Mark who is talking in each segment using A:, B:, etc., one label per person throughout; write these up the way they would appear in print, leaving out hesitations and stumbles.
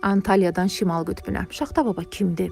A: Antalyadan Şimal qütbünə. Şaxta baba kimdir?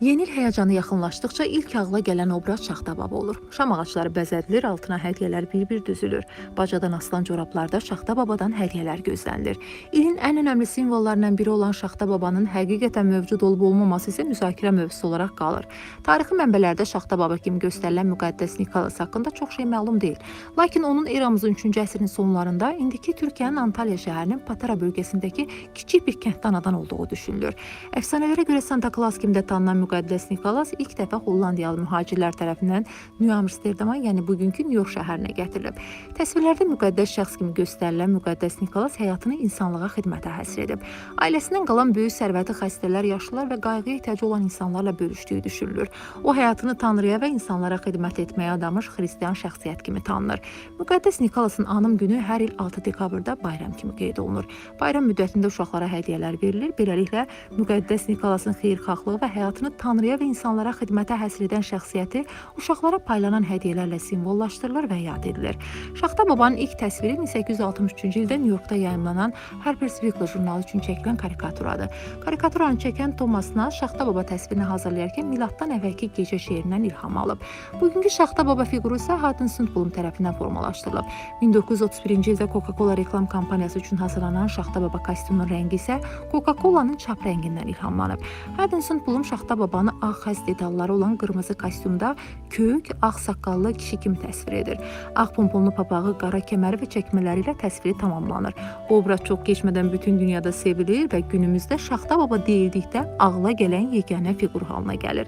A: Yeni il həyəcanı yaxınlaşdıqca ilk ağla gələn obraz Şaxta baba olur. Şam ağacları bəzədilir, altına hədiyyələr bir-bir düzülür. Bacadan asılan corablarda Şaxta babadan hədiyyələr gözlənilir. İlin ən önəmli simvollarından biri olan Şaxta babanın həqiqətən mövcud olub olmaması isə müzakirə mövzusu olaraq qalır. Tarixi mənbələrdə Şaxta baba kimi göstərilən müqəddəs Nikolas haqqında çox şey məlum deyil. Lakin onun eramızın 3-cü əsrin sonlarında indiki Türkiyənin Antalya şəhərinin Patara bölgəsindəki kiçik bir kənddə anadan olduğu düşünülür. Əfsanələrə görə Santa Claus kimi də tanınan müqəddəs Nikolas ilk dəfə Hollandiyalı mühacirlər tərəfindən New Amsterdama, yəni bugünkü New York şəhərinə gətirilib. Təsvirlərdə müqəddəs şəxs kimi göstərilən müqəddəs Nikolas həyatını insanlığa xidmətə həsr edib. Ailəsindən qalan böyük sərvəti xəstələr, yaşlılar və qayğıya ehtiyacı olan insanlarla bölüşdüyü düşünülür. O həyatını Tanrıya və insanlara xidmət etməyə adamış xristian şəxsiyyət kimi tanınır. Müqəddəs Nikolasın anım günü hər il 6 dekabrda bayram kimi qeyd olunur. Bayram müddətində uşaqlara hədiyyələr verilir. Beləliklə, müqəddəs Nikolasın xeyirxahlığı və həyatını Tanrıya və insanlara xidmətə həsr edən şəxsiyyəti uşaqlara paylanan hədiyyələrlə simvollaşdırılır və yad edilir. Şaxta babanın ilk təsviri 1863-cü ildə New Yorkda yayımlanan Harper's Weekly jurnalı üçün çəkilən karikaturadır. Karikaturanı çəkən Thomas Nast Şaxta baba təsvirini hazırlayarkən miladdan əvvəlki gecə şeirindən ilham alıb. Bugünkü Şaxta baba fiquru isə Hudson Bloom tərəfindən formalaşdırılıb. 1931-ci ildə Coca-Cola reklam kampaniyası üçün hazırlanan Şaxta baba kostyumunun rəngi isə Coca-Cola'nın çap rəngindən ilhamlanıb. Hudson Bloom Şaxta babanı ağ xəz detalları olan qırmızı kostyumda kök, ağ saqqallı kişi kimi təsvir edir. Ağ pomponlu papağı, qara kəməri və çəkmələri ilə təsviri tamamlanır. Bu obraz çox keçmədən bütün dünyada sevilir və günümüzdə Şaxta baba deyildikdə ağla gələn yeganə fiqur halına gəlir.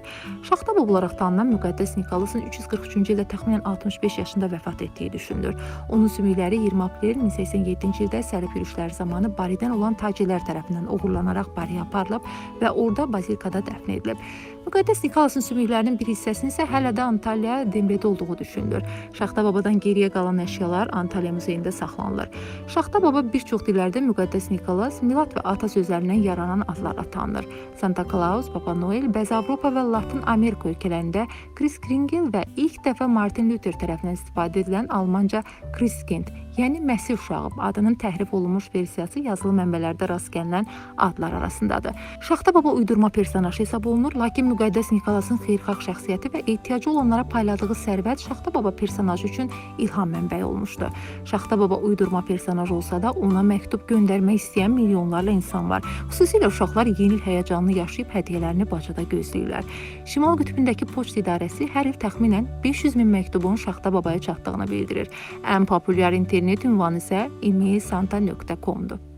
A: Şaxta baba olaraq tanınan müqəddəs Nikolasın 343-cü ildə təxminən 65 yaşında vəfat etdiyi düşünülür. Onun sümükləri 20 aprel 1087-ci ildə sərif yürüşləri zamanı Baridən olan tacirlər tərəfindən oğurlanaraq Bariyə aparılıb və orada bazilikada dəfn edilib. Müqəddəs Nikolasın sümüklərinin bir hissəsinin isə hələ də Antalya Demredə olduğu düşünülür. Şaxta babadan geriyə qalan əşyalar Antalya muzeyində saxlanılır. Şaxta baba bir çox dillərdə müqəddəs Nikolas, milad və ata sözlərindən yaranan adlarla tanınır. Santa Claus, Papa Noel, bəzi Avropa və Latin Amerika ölkələrində Christkindl və ilk dəfə Martin Luther tərəfindən istifadə edilən Almanca Christkind, yəni Məsih uşağı adının təhrif olunmuş versiyası yazılı mənbələrdə rast gəlinən adlar arasındadır. Şaxta baba uydurma personaj hesab olunur, lakin müqəddəs Nikolasın xeyirxah şəxsiyyəti və ehtiyacı olanlara payladığı sərvət Şaxta baba personajı üçün ilham mənbəyi olmuşdu. Şaxta baba uydurma personaj olsa da ona məktub göndərmək istəyən milyonlarla insan var. Xüsusilə uşaqlar yeni il həyəcanını yaşayıb hədiyyələrini bacada gözləyirlər. Şimal qütbündəki poçt idarəsi hər il təxminən 500.000 məktubun Şaxta babaya çatdığını bildirir. Ən populyar internet ünvanı isə emailsanta.com-dur.